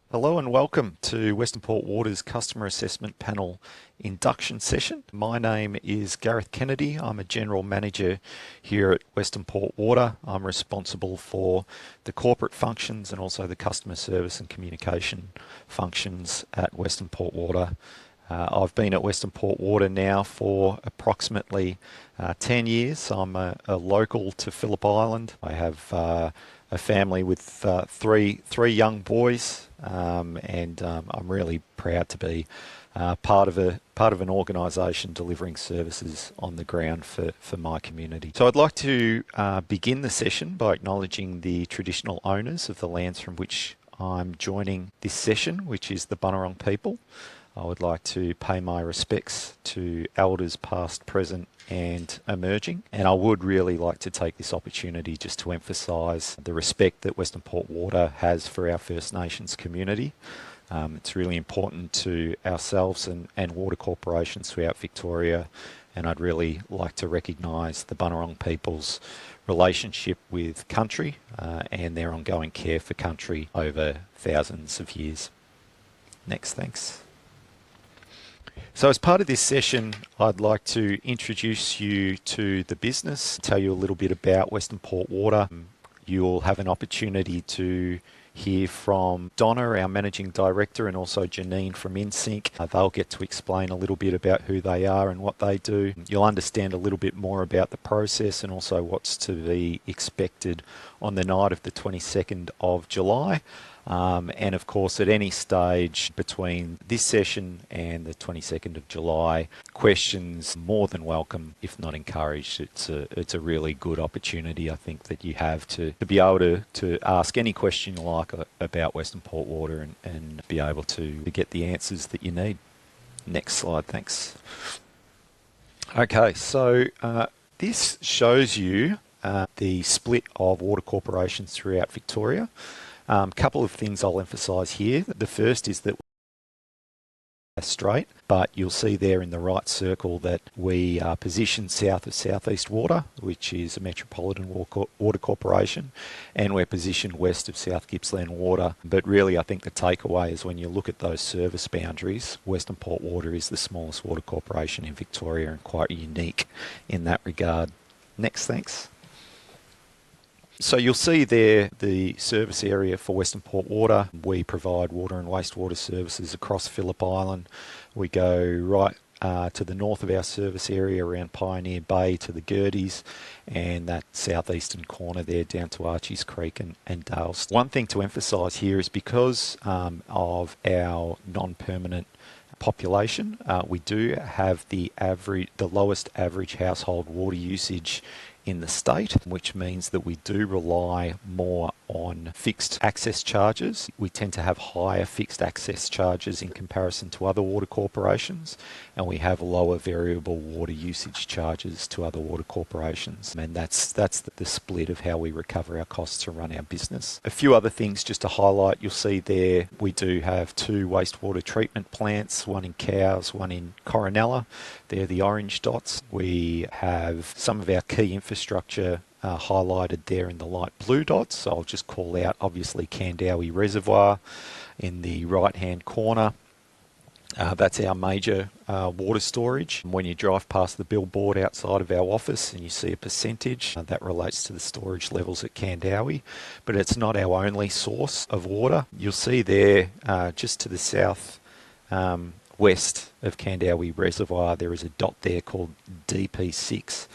Hello and welcome to Westernport Water's Customer Assessment Panel induction session. My name is Gareth Kennedy. I'm a General Manager here at Westernport Water. I'm responsible for the corporate functions and also the customer service and communication functions at Westernport Water. I've been at Westernport Water now for approximately 10 years. I'm a local to Phillip Island. I have a family with three young boys, and I'm really proud to be part of an organisation delivering services on the ground for my community. So I'd like to begin the session by acknowledging the traditional owners of the lands from which I'm joining this session, which is the Bunurong people. I would like to pay my respects to elders past, present and emerging. And I would really like to take this opportunity just to emphasise the respect that Westernport Water has for our First Nations community. It's really important to ourselves and water corporations throughout Victoria, and I'd really like to recognise the Bunurong people's relationship with country and their ongoing care for country over thousands of years. Next, thanks. So as part of this session, I'd like to introduce you to the business, tell you a little bit about Westernport Water. You'll have an opportunity to hear from Donna, our Managing Director, and also Janine from InSync. They'll get to explain a little bit about who they are and what they do. You'll understand a little bit more about the process and also what's to be expected on the night of the 22nd of July. And of course, at any stage between this session and the 22nd of July, questions more than welcome, if not encouraged. It's a really good opportunity, I think, that you have to be able to ask any question you like about Westernport Water and be able to get the answers that you need. Next slide, thanks. Okay, so this shows you the split of water corporations throughout Victoria. Couple of things I'll emphasise here. The first is that we're straight, but you'll see there in the right circle that we are positioned south of South East Water, which is a metropolitan water corporation, and we're positioned west of South Gippsland Water. But really, I think the takeaway is when you look at those service boundaries, Westernport Water is the smallest water corporation in Victoria and quite unique in that regard. Next, thanks. So you'll see there the service area for Westernport Water. We provide water and wastewater services across Phillip Island. We go right to the north of our service area around Pioneer Bay to the Gerties, and that southeastern corner there down to Archies Creek and Dales. One thing to emphasise here is because of our non-permanent population, we do have the lowest average household water usage in the state, which means that we do rely more on fixed access charges. We tend to have higher fixed access charges in comparison to other water corporations, and we have lower variable water usage charges to other water corporations. And that's the split of how we recover our costs to run our business. A few other things just to highlight, you'll see there we do have 2 wastewater treatment plants, one in Cowes, one in Coronella. They're the orange dots. We have some of our key infrastructure highlighted there in the light blue dots. So I'll just call out obviously Kandowie Reservoir in the right hand corner. That's our major water storage. When you drive past the billboard outside of our office and you see a percentage, that relates to the storage levels at Kandowie, but it's not our only source of water. You'll see there just to the south west of Kandowie Reservoir, there is a dot there called DP6.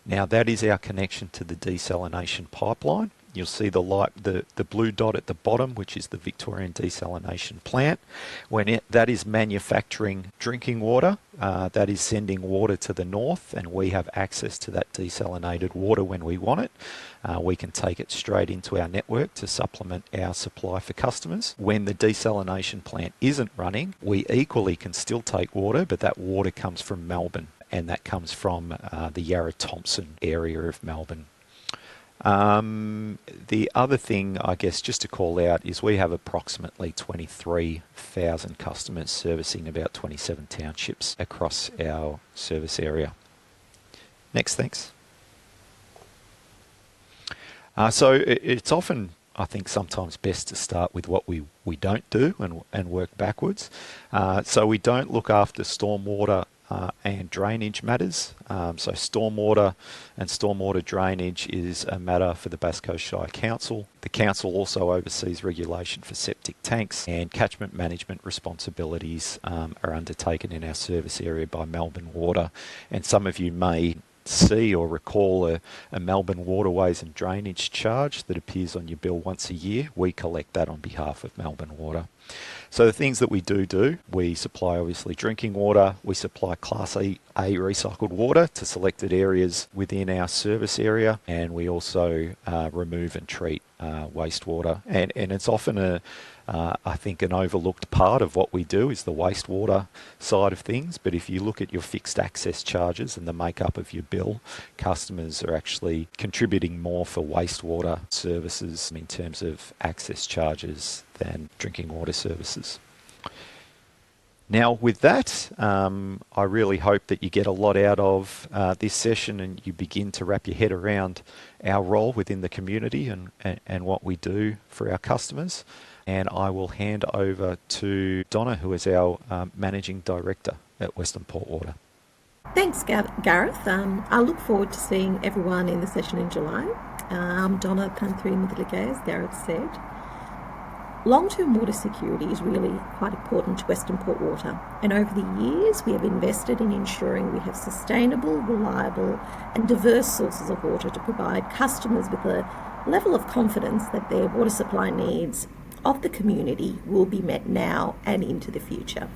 Now that is our connection to the desalination pipeline. You'll see the blue dot at the bottom, which is the Victorian Desalination Plant. That is manufacturing drinking water, that is sending water to the north, and we have access to that desalinated water when we want it. We can take it straight into our network to supplement our supply for customers. When the desalination plant isn't running, we equally can still take water, but that water comes from Melbourne, and that comes from the Yarra Thompson area of Melbourne. The other thing, I guess, just to call out is we have approximately 23,000 customers servicing about 27 townships across our service area. Next, thanks. So it's often I think sometimes best to start with what we don't do and work backwards. So we don't look after stormwater and drainage matters. So stormwater and stormwater drainage is a matter for the Bass Coast Shire Council. The council also oversees regulation for septic tanks, and catchment management responsibilities are undertaken in our service area by Melbourne Water. And some of you may see or recall a Melbourne Waterways and Drainage charge that appears on your bill once a year. We collect that on behalf of Melbourne Water. So the things that we do, we supply obviously drinking water, we supply Class A recycled water to selected areas within our service area, and we also remove and treat wastewater. And it's often I think an overlooked part of what we do is the wastewater side of things. But if you look at your fixed access charges and the makeup of your bill, customers are actually contributing more for wastewater services in terms of access charges than drinking water services. Now, with that, I really hope that you get a lot out of this session and you begin to wrap your head around our role within the community and what we do for our customers. And I will hand over to Donna, who is our Managing Director at Westernport Water. Thanks, Gareth. I look forward to seeing everyone in the session in July. I'm Donna Panthurimuthilige, as Gareth said. Long-term water security is really quite important to Westernport Water, and over the years we have invested in ensuring we have sustainable, reliable and diverse sources of water to provide customers with a level of confidence that their water supply needs of the community will be met now and into the future.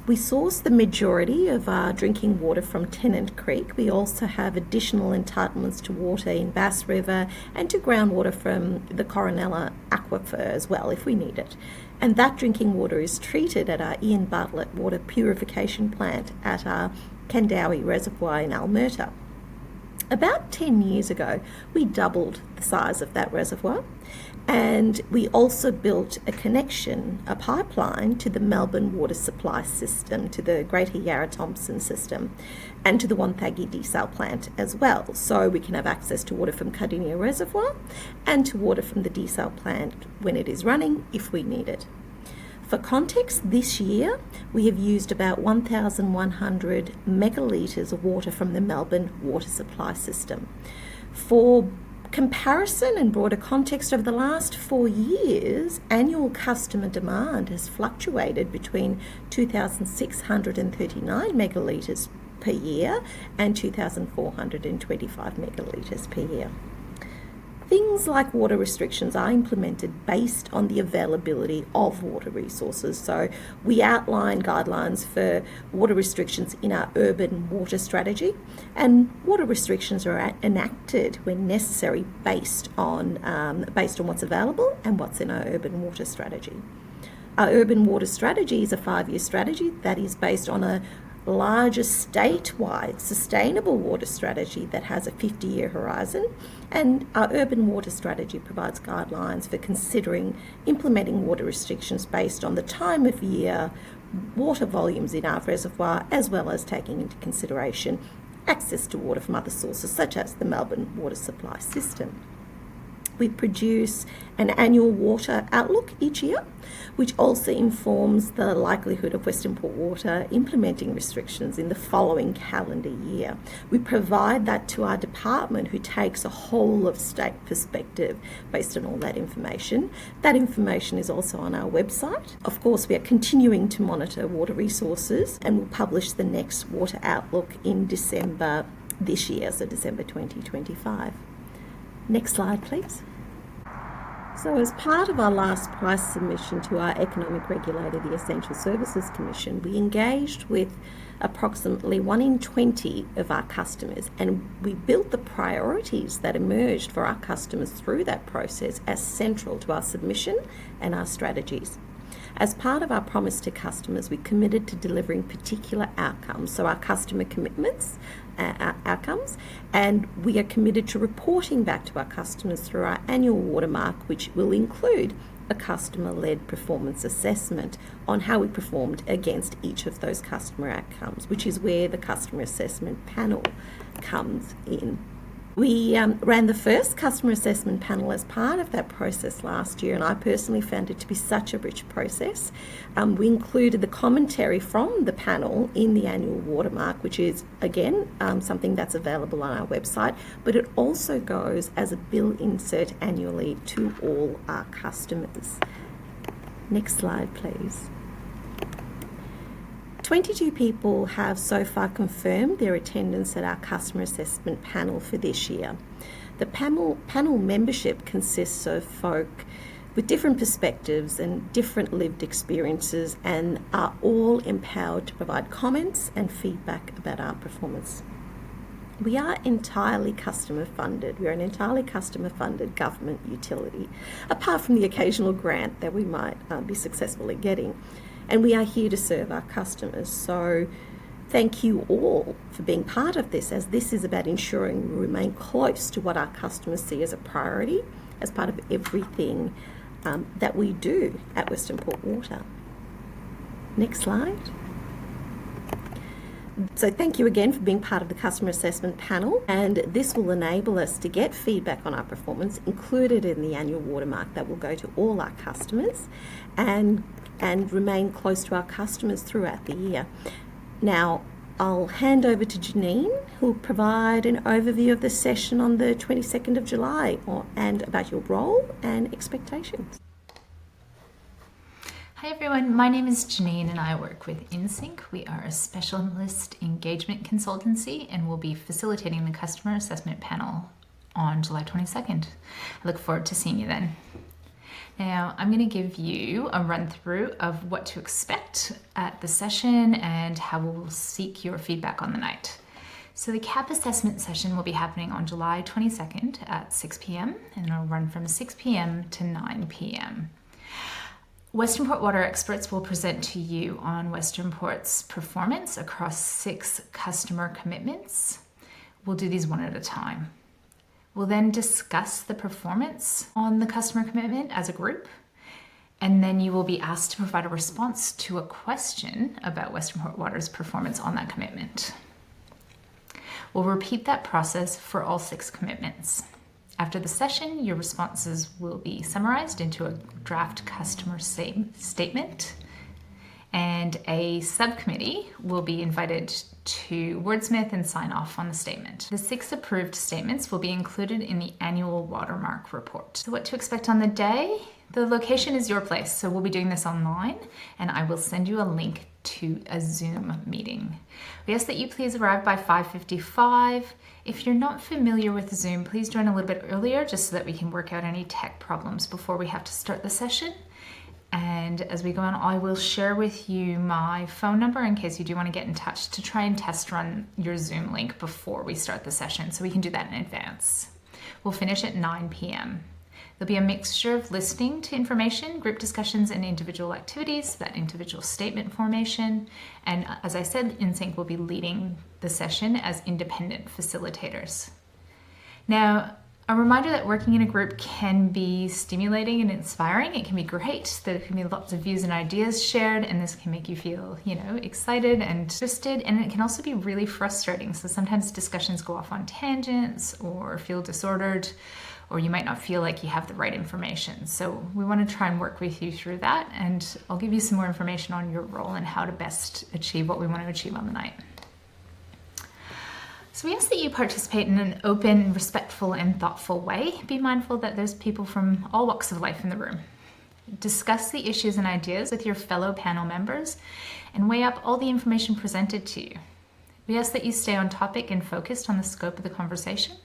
We source the majority of our drinking water from Tennant Creek. We also have additional entitlements to water in Bass River and to groundwater from the Coronella Aquifer as well if we need it. And that drinking water is treated at our Ian Bartlett water purification plant at our Kandowie Reservoir in Alberta. About 10 years ago, we doubled the size of that reservoir, and we also built a pipeline to the Melbourne water supply system, to the Greater Yarra Thompson system, and to the Wonthaggi desal plant as well. So we can have access to water from Cardinia Reservoir and to water from the desal plant when it is running if we need it. For context, this year we have used about 1,100 megalitres of water from the Melbourne water supply system. For comparison and broader context, over the last 4 years, annual customer demand has fluctuated between 2,639 megalitres per year and 2,425 megalitres per year. Things like water restrictions are implemented based on the availability of water resources. So we outline guidelines for water restrictions in our urban water strategy, and water restrictions are enacted when necessary based on what's available and what's in our urban water strategy. Our urban water strategy is a 5-year strategy that is based on a larger statewide sustainable water strategy that has a 50-year horizon, and our urban water strategy provides guidelines for considering implementing water restrictions based on the time of year, water volumes in our reservoir, as well as taking into consideration access to water from other sources such as the Melbourne water supply system. We produce an annual water outlook each year, which also informs the likelihood of Westernport Water implementing restrictions in the following calendar year. We provide that to our department, who takes a whole of state perspective based on all that information. That information is also on our website. Of course, we are continuing to monitor water resources, and we'll publish the next water outlook in December this year, so December 2025. Next slide, please. So as part of our last price submission to our economic regulator, the Essential Services Commission, we engaged with approximately 1 in 20 of our customers, and we built the priorities that emerged for our customers through that process as central to our submission and our strategies. As part of our promise to customers, we committed to delivering particular outcomes, so our customer commitments, outcomes, and we are committed to reporting back to our customers through our annual watermark, which will include a customer-led performance assessment on how we performed against each of those customer outcomes, which is where the customer assessment panel comes in. We ran the first customer assessment panel as part of that process last year, and I personally found it to be such a rich process. We included the commentary from the panel in the annual watermark, which is, again, something that's available on our website, but it also goes as a bill insert annually to all our customers. Next slide, please. 22 people have so far confirmed their attendance at our customer assessment panel for this year. The panel membership consists of folk with different perspectives and different lived experiences, and are all empowered to provide comments and feedback about our performance. We are entirely customer funded. We're an entirely customer funded government utility, apart from the occasional grant that we might be successful at getting. And we are here to serve our customers. So thank you all for being part of this, as this is about ensuring we remain close to what our customers see as a priority as part of everything that we do at Westernport Water. Next slide. So thank you again for being part of the customer assessment panel, and this will enable us to get feedback on our performance included in the annual watermark that will go to all our customers and remain close to our customers throughout the year. Now, I'll hand over to Janine, who will provide an overview of the session on the 22nd of July and about your role and expectations. Hi everyone, my name is Janine and I work with InSync. We are a specialist engagement consultancy and will be facilitating the customer assessment panel on July 22nd. I look forward to seeing you then. Now, I'm going to give you a run through of what to expect at the session and how we'll seek your feedback on the night. So the CAP assessment session will be happening on July 22nd at 6 p.m. and it'll run from 6 p.m. to 9 p.m. Westernport Water experts will present to you on Westernport's performance across 6 customer commitments. We'll do these one at a time. We'll then discuss the performance on the customer commitment as a group, and then you will be asked to provide a response to a question about Westernport Water's performance on that commitment. We'll repeat that process for all 6 commitments. After the session, your responses will be summarized into a draft customer statement, and a subcommittee will be invited to wordsmith and sign off on the statement. The 6 approved statements will be included in the annual watermark report. So what to expect on the day? The location is your place, so we'll be doing this online, and I will send you a link to a Zoom meeting. We ask that you please arrive by 5:55. If you're not familiar with Zoom, please join a little bit earlier just so that we can work out any tech problems before we have to start the session. And as we go on, I will share with you my phone number in case you do want to get in touch to try and test run your Zoom link before we start the session, so we can do that in advance. We'll finish at 9 p.m. There'll be a mixture of listening to information, group discussions, and individual activities, that individual statement formation. And as I said, InSync will be leading the session as independent facilitators. Now, a reminder that working in a group can be stimulating and inspiring. It can be great. There can be lots of views and ideas shared, and this can make you feel, excited and interested. And it can also be really frustrating. So sometimes discussions go off on tangents or feel disordered, or you might not feel like you have the right information. So we want to try and work with you through that. And I'll give you some more information on your role and how to best achieve what we want to achieve on the night. So we ask that you participate in an open, respectful, and thoughtful way. Be mindful that there's people from all walks of life in the room. Discuss the issues and ideas with your fellow panel members and weigh up all the information presented to you. We ask that you stay on topic and focused on the scope of the conversation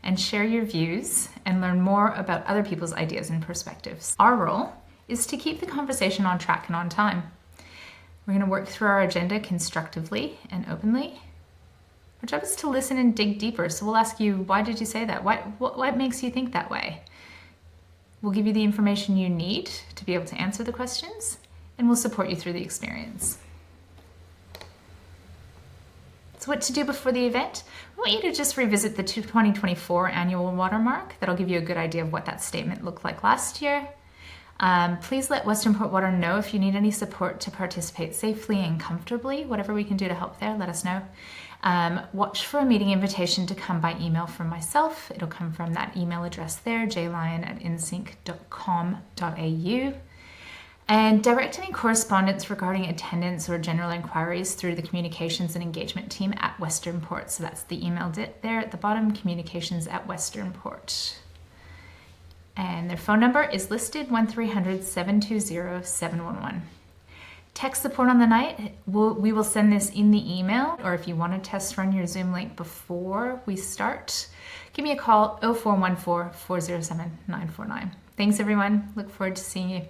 and share your views and learn more about other people's ideas and perspectives. Our role is to keep the conversation on track and on time. We're going to work through our agenda constructively and openly. Our job is to listen and dig deeper. So we'll ask you, why did you say that? What makes you think that way? We'll give you the information you need to be able to answer the questions, and we'll support you through the experience. So what to do before the event? I want you to just revisit the 2024 annual watermark. That'll give you a good idea of what that statement looked like last year. Please let Westernport Water know if you need any support to participate safely and comfortably. Whatever we can do to help there, let us know. Watch for a meeting invitation to come by email from myself. It'll come from that email address there, jlion@insync.com.au. And direct any correspondence regarding attendance or general inquiries through the communications and engagement team at Westernport. So that's the email there at the bottom, communications@Westernport. And their phone number is listed 1300-720-711. Tech support on the night, we will send this in the email, or if you want to test run your Zoom link before we start, give me a call, 0414-407-949. Thanks everyone, look forward to seeing you.